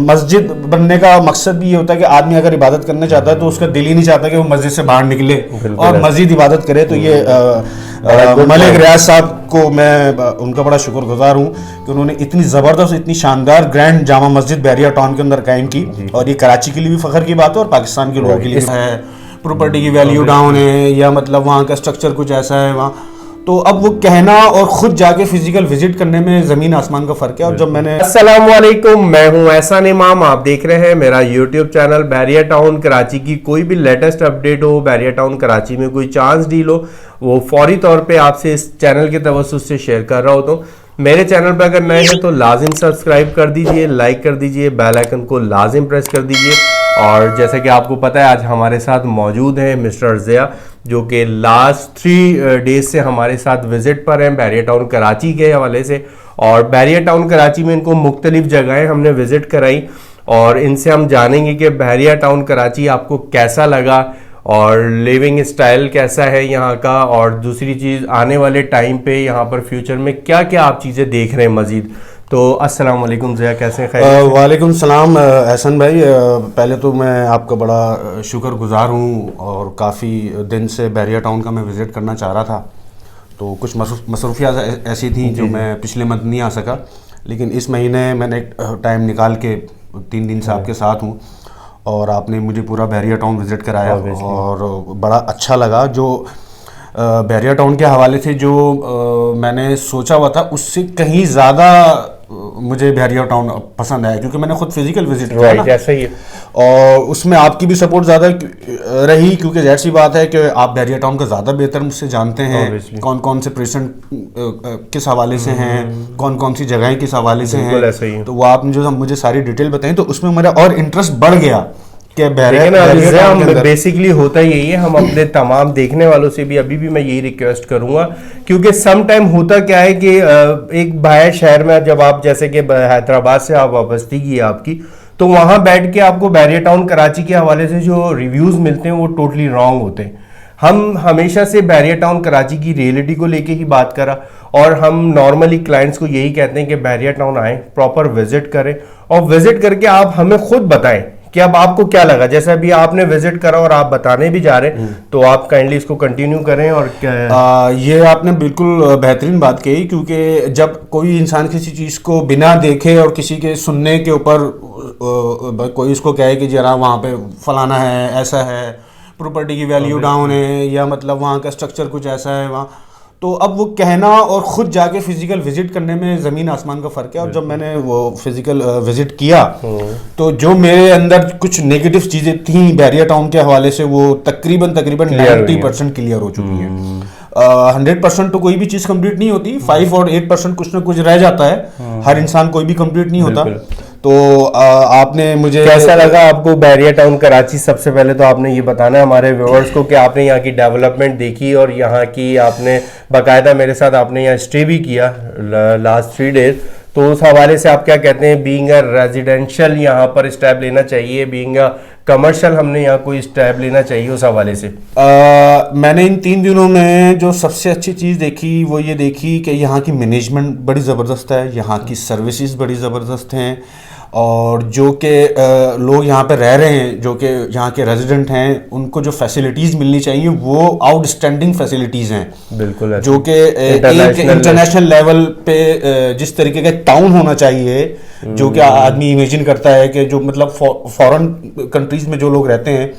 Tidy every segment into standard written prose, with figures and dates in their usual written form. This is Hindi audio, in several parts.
मस्जिद बनने का मकसद भी ये होता है कि आदमी अगर इबादत करना चाहता है तो उसका दिल ही नहीं चाहता कि वो मस्जिद से बाहर निकले और मस्जिद इबादत करे। तो ये मलिक रियाज साहब को मैं उनका बड़ा शुक्रगुजार हूँ कि उन्होंने इतनी ज़बरदस्त, इतनी शानदार ग्रैंड जामा मस्जिद बहरिया टाउन के अंदर कायम की। और ये कराची के लिए भी फ़ख्र की बात है और पाकिस्तान के लोगों के लिए है। प्रॉपर्टी की वैल्यू डाउन है या मतलब वहाँ का स्ट्रक्चर कुछ ऐसा है वहाँ, तो अब वो कहना और खुद जाके फिजिकल विजिट करने में जमीन आसमान का फर्क है। और जब मैंने अस्सलाम वालेकुम, मैं हूं एहसान इमाम, आप देख रहे हैं मेरा यूट्यूब चैनल। बहरिया टाउन कराची की कोई भी लेटेस्ट अपडेट हो, बहरिया टाउन कराची में कोई चांस डील हो, वो फौरी तौर पे आपसे इस चैनल के तवस्सुस से शेयर कर रहा हूं। तो मेरे चैनल पर अगर नए हैं तो लाजिम सब्सक्राइब कर दीजिए, लाइक कर दीजिए, बेल आइकन को लाजिम प्रेस कर दीजिए। और जैसे कि आपको पता है आज हमारे साथ मौजूद हैं मिस्टर ज़िया, जो कि लास्ट 3 डेज से हमारे साथ विजिट पर हैं बहरिया टाउन कराची के हवाले से। और बहरिया टाउन कराची में इनको मुख्तलिफ जगहें हमने विजिट कराई और इनसे हम जानेंगे कि बहरिया टाउन कराची आपको कैसा लगा और लिविंग स्टाइल कैसा है यहाँ का, और दूसरी चीज़ आने वाले टाइम पे यहाँ पर फ्यूचर में क्या क्या आप चीज़ें देख रहे हैं मज़ीद। तो अस्सलाम वालेकुम ज़िया, कैसे हैं? वालेकुम सलाम एहसन भाई, पहले तो मैं आपका बड़ा शुक्रगुजार हूँ और काफ़ी दिन से बहरिया टाउन का मैं विज़िट करना चाह रहा था, तो कुछ मसरूफियात ऐसी थी जो मैं पिछले मंथ नहीं आ सका, लेकिन इस महीने मैंने टाइम निकाल के 3 दिन से आपके साथ हूँ और आपने मुझे पूरा बहरिया टाउन विज़िट कराया और बड़ा अच्छा लगा। जो बहरिया टाउन के हवाले से जो मैंने सोचा हुआ था उससे कहीं ज़्यादा मुझे बहरिया टाउन पसंद आया, क्योंकि मैंने खुद फिजिकल विजिट किया ना, जैसे ही और उसमें आपकी भी सपोर्ट ज़्यादा रही, क्योंकि जाहिर सी बात है कि आप बहरिया टाउन का ज़्यादा बेहतर मुझसे जानते हैं, कौन कौन से पेशेंट किस हवाले से हैं, कौन कौन सी जगहें किस हवाले से हैं, तो वो आपने जो मुझे सारी डिटेल बताई तो उसमें मेरा और इंटरेस्ट बढ़ गया कि बेसिकली होता यही है। हम अपने तमाम देखने वालों से भी अभी भी मैं यही रिक्वेस्ट करूंगा, क्योंकि सम टाइम होता क्या है कि एक बाहर शहर में जब आप जैसे कि हैदराबाद से आप वापसी की आपकी, तो वहां बैठ के आपको बहरिया टाउन कराची के हवाले से जो रिव्यूज मिलते हैं वो टोटली रॉन्ग होते हैं। हम हमेशा से बहरिया टाउन कराची की रियलिटी को लेके ही बात करा और हम नॉर्मली क्लाइंट्स को यही कहते हैं कि बहरिया टाउन आए, प्रॉपर विजिट करें और विजिट करके आप हमें खुद बताएं कि अब आपको क्या लगा। जैसे अभी आपने विजिट करा और आप बताने भी जा रहे हैं, तो आप काइंडली इसको कंटिन्यू करें। और क्या ये आपने बिल्कुल बेहतरीन बात कही, क्योंकि जब कोई इंसान किसी चीज़ को बिना देखे और किसी के सुनने के ऊपर कोई इसको कहे कि जरा वहाँ पे फलाना है, ऐसा है, प्रॉपर्टी की वैल्यू डाउन है, या मतलब वहाँ का स्ट्रक्चर कुछ ऐसा है वहाँ, तो अब वो कहना और ख़ुद जाके फिजिकल विजिट करने में ज़मीन आसमान का फ़र्क है। और जब मैंने वो फिजिकल विजिट किया तो जो मेरे अंदर कुछ नेगेटिव चीज़ें थी बहरिया टाउन के हवाले से वो तकरीबन 90% क्लियर हो चुकी हैं। 100% तो कोई भी चीज़ कंप्लीट नहीं होती, 5 और 8% कुछ ना कुछ रह जाता है, हर इंसान कोई भी कंप्लीट नहीं होता। तो आपने मुझे कैसा लगा आपको बहरिया टाउन कराची? सबसे पहले तो आपने ये बताना है हमारे व्यूअर्स को कि आपने यहाँ की डेवलपमेंट देखी और यहाँ की आपने बाकायदा मेरे साथ आपने यहाँ स्टे भी किया लास्ट 3 डेज, तो उस हवाले से आप क्या कहते हैं? बीइंग अ रेजिडेंशियल यहाँ पर स्टेप लेना चाहिए, बीइंग अ कमर्शियल हमने यहाँ कोई स्टेप लेना चाहिए, उस हवाले से मैंने इन 3 दिनों में जो सबसे अच्छी चीज़ देखी वो ये देखी कि यहाँ की मैनेजमेंट बड़ी ज़बरदस्त है, यहाँ की सर्विसेज बड़ी ज़बरदस्त हैं, और जो कि लोग यहाँ पे रह रहे हैं, जो कि यहाँ के रेजिडेंट हैं, उनको जो फैसिलिटीज़ मिलनी चाहिए वो आउटस्टैंडिंग फैसिलिटीज़ हैं, बिल्कुल, जो कि एक इंटरनेशनल लेवल पे जिस तरीके का टाउन होना चाहिए, जो कि आदमी इमेजिन करता है कि जो मतलब फॉरेन कंट्रीज़ में जो लोग रहते हैं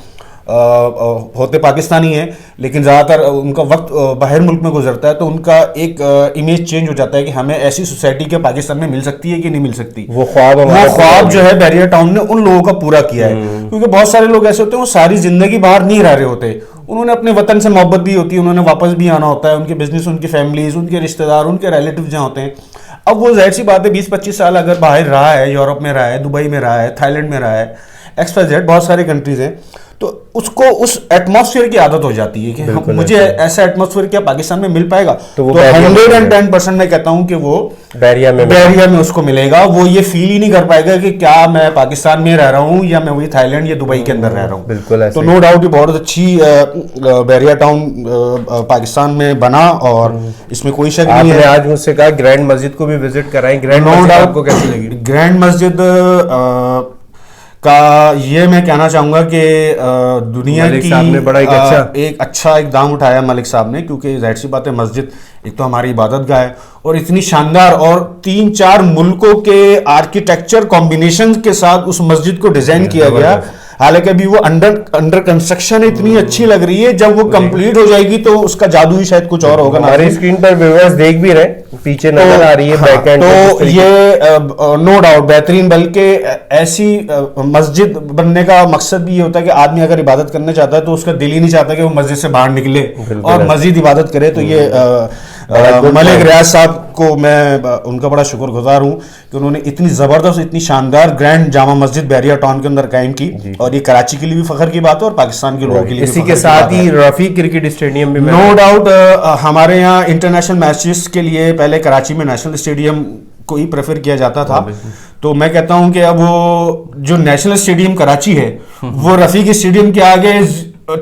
होते पाकिस्तानी हैं, लेकिन ज़्यादातर उनका वक्त बाहर मुल्क में गुजरता है, तो उनका एक इमेज चेंज हो जाता है कि हमें ऐसी सोसाइटी के पाकिस्तान में मिल सकती है कि नहीं मिल सकती। वो ख्वाब जो है बहरिया टाउन ने उन लोगों का पूरा किया है, क्योंकि बहुत सारे लोग ऐसे होते हैं वो सारी जिंदगी बाहर नहीं रह रहे होते, उन्होंने अपने वतन से मोहब्बत भी होती है, उन्होंने वापस भी आना होता है, उनके बिजनेस, उनकी फैमिलीज, उनके रिश्तेदार, उनके रिलेटिव जहाँ होते हैं। अब वो जाहिर सी बात है 20-25 साल अगर बाहर रहा है, यूरोप में रहा है, दुबई में रहा है, थाईलैंड में रहा है, XYZ बहुत सारे कंट्रीज हैं, तो उसको उस एटमॉस्फेयर की आदत हो जाती है कि मुझे ऐसा एटमॉस्फेयर क्या पाकिस्तान में मिल पाएगा, तो 110% मैं कहता हूं कि वो बैरिया में उसको मिलेगा। वो ये फील ही नहीं कर पाएगा कि क्या मैं पाकिस्तान में रह रहा हूं या मैं वही थाईलैंड या दुबई के अंदर रह रहा हूं। बिल्कुल। तो नो डाउट ये बहुत अच्छी बैरिया टाउन पाकिस्तान में बना और इसमें कोई शक नहीं है। आपने आज मुझसे कहा ग्रैंड मस्जिद को भी विजिट कराएं, ग्रैंड मस्जिद आपको कैसी लगी? ग्रैंड मस्जिद का ये मैं कहना चाहूंगा कि दुनिया की ने बड़ा एक अच्छा दाम उठाया मलिक साहब ने, क्योंकि जाहिर सी बात है मस्जिद एक तो हमारी इबादत गाह है और इतनी शानदार और 3-4 मुल्कों के आर्किटेक्चर कॉम्बिनेशन के साथ उस मस्जिद को डिजाइन किया गया। हालांकि अभी वो अंडर कंस्ट्रक्शन इतनी अच्छी लग रही है, जब वो कंप्लीट हो जाएगी तो उसका जादू ही शायद कुछ और होगा। हमारी स्क्रीन पर व्यूअर्स देख भी रहे, पीछे नजर आ रही है बैक एंड। तो ये नो डाउट बेहतरीन, बल्कि ऐसी मस्जिद बनने का मकसद भी ये होता है कि आदमी अगर इबादत करने चाहता है तो उसका दिल ही नहीं चाहता कि वो मस्जिद से बाहर निकले और मस्जिद इबादत करे। तो ये मलिक रियाज साहब को मैं उनका बड़ा शुक्रगुजार हूं कि उन्होंने इतनी जबरदस्त, इतनी शानदार ग्रैंड जामा मस्जिद बैरिया टाउन के अंदर कायम की, और ये कराची के लिए भी फख्र की बात है और पाकिस्तान के लोगों के लिए। इसी के साथ ही रफी क्रिकेट स्टेडियम भी नो डाउट हमारे यहाँ इंटरनेशनल मैचेस के लिए पहले कराची में नेशनल स्टेडियम को ही प्रेफर किया जाता था, तो मैं कहता हूं कि अब वो जो नेशनल स्टेडियम कराची है वो रफी के स्टेडियम के आगे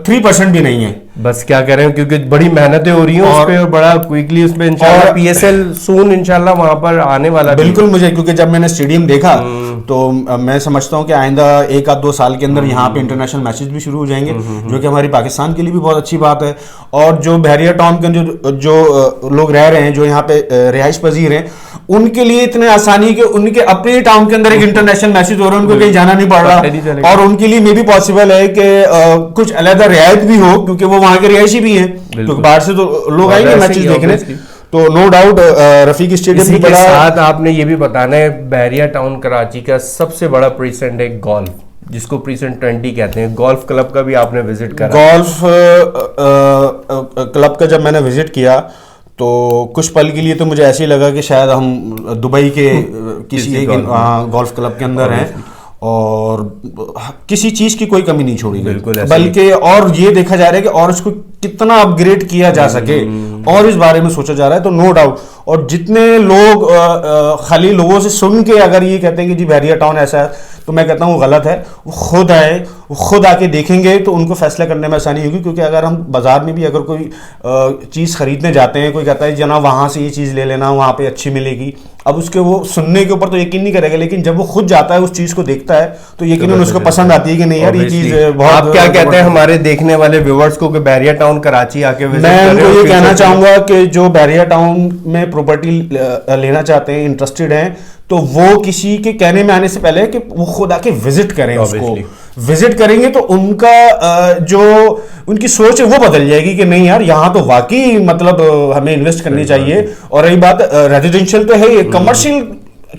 3% भी नहीं है। बस क्या करें, क्योंकि बड़ी मेहनतें हो रही हैं उस पे और बड़ा क्विकली उसमें इंशाल्लाह पीएसएल सून इंशाल्लाह वहां पर आने वाला। बिल्कुल, मुझे क्योंकि जब मैंने स्टेडियम देखा तो मैं समझता हूं कि आइंदा 1-2 साल के अंदर यहाँ पे इंटरनेशनल मैचेस भी शुरू हो जाएंगे, जो कि हमारी पाकिस्तान के लिए भी बहुत अच्छी बात है। और जो बैरिया टाउन के जो लोग रह रहे हैं, जो यहाँ पे रिहाइश पजीर हैं, उनके लिए इतने आसानी के उनके अपने टाउन के अंदर एक इंटरनेशनल मैचेस हो रहा है, उनको कहीं जाना नहीं पड़ रहा, और उनके लिए मे भी पॉसिबल है कि कुछ अलग रियायत भी हो, क्योंकि वो वहां के रिहायशी भी हैं, तो बाहर से तो लोग आएंगे मैचेस देखने। तो नो डाउट रफीक स्टेडियम के साथ आपने ये भी बताना है, बैरिया टाउन कराची का सबसे बड़ा प्रीसेंट है गोल्फ, जिसको प्रीसेंट 20 कहते हैं। गोल्फ क्लब का भी आपने विजिट करा? गोल्फ क्लब का जब मैंने विजिट किया तो कुछ पल के लिए तो मुझे ऐसे ही लगा कि शायद हम दुबई के किसी एक गोल्फ क्लब के अंदर हैं, और किसी चीज की कोई कमी नहीं छोड़ी गई, बल्कि और ये देखा जा रहा है कि और इसको कितना अपग्रेड किया जा सके और इस बारे में सोचा जा रहा है। तो नो डाउट, और जितने लोग खाली लोगों से सुन के अगर ये कहते हैं कि जी बैरिया टाउन ऐसा है, तो मैं कहता हूँ वो गलत है। वो खुद आए, वो खुद आके देखेंगे तो उनको फैसला करने में आसानी होगी। क्योंकि अगर हम बाजार में भी अगर कोई चीज़ खरीदने जाते हैं, कोई कहता है जनाब वहाँ से ये चीज़ ले लेना, वहाँ पे अच्छी मिलेगी, अब उसके वो सुनने के ऊपर तो यकीन नहीं करेगा, लेकिन जब वो खुद जाता है उस चीज़ को देखता है तो यकीनन उसको पसंद आती है कि नहीं यार ये चीज़ बहुत। आप क्या कहते हैं हमारे देखने वाले व्यूअर्स को कि बैरिया टाउन कराची आके मैं उनको ये कहना चाहूँगा कि जो बैरिया टाउन में प्रॉपर्टी लेना चाहते हैं, इंटरेस्टेड हैं, तो वो किसी के कहने में आने से पहले कि वो खुद आके विजिट करें, उसको विजिट करेंगे तो उनका जो उनकी सोच है वो बदल जाएगी कि नहीं यार यहाँ तो वाकई मतलब हमें इन्वेस्ट करनी चाहिए। और रही बात रेजिडेंशियल तो है, ये कमर्शियल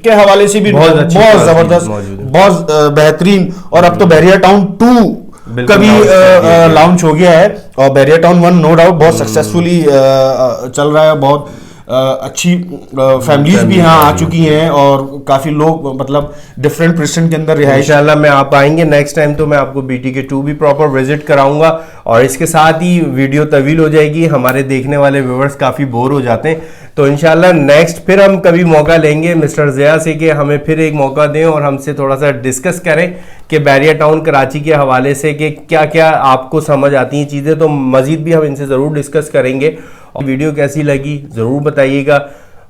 के हवाले से भी बहुत जबरदस्त, बहुत बेहतरीन। और अब तो बैरिया टाउन 2 कभी लॉन्च हो गया है, और बैरिया टाउन 1 नो डाउट बहुत सक्सेसफुली चल रहा है, बहुत अच्छी फैमिलीज भी यहाँ आ चुकी हैं, और काफी लोग मतलब डिफरेंट प्रेसिडेंट के अंदर रिहाइश। इंशाल्लाह मैं आप आएंगे नेक्स्ट टाइम तो मैं आपको BTK 2 भी प्रॉपर विजिट कराऊंगा, और इसके साथ ही वीडियो तवील हो जाएगी, हमारे देखने वाले व्यूअर्स काफी बोर हो जाते हैं। तो इंशाल्लाह नेक्स्ट फिर हम कभी मौका लेंगे मिस्टर ज़िया से कि हमें फिर एक मौका दें और हमसे थोड़ा सा डिस्कस करें कि बैरिया टाउन कराची के हवाले से कि क्या क्या आपको समझ आती हैं चीज़ें। तो मज़ीद भी हम इनसे ज़रूर डिस्कस करेंगे। और वीडियो कैसी लगी ज़रूर बताइएगा,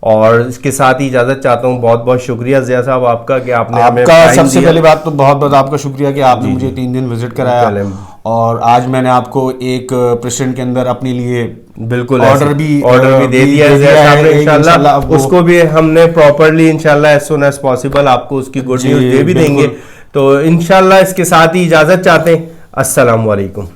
और इसके साथ ही इजाज़त चाहता हूँ। बहुत बहुत शुक्रिया ज़िया साहब आपका कि आपने सबसे पहली बात तो बहुत बहुत आपका शुक्रिया कि आपने मुझे 3 दिन विजिट कराया, और आज मैंने आपको एक प्रेसिडेंट के अंदर अपने लिए बिल्कुल ऑर्डर भी दे दिया है। इंशाल्लाह उसको भी हमने प्रॉपरली इंशाल्लाह एज सून एज पॉसिबल आपको उसकी गुड न्यूज़ दे भी देंगे। तो इंशाल्लाह इसके साथ ही इजाज़त चाहते हैं। अस्सलाम वालेकुम।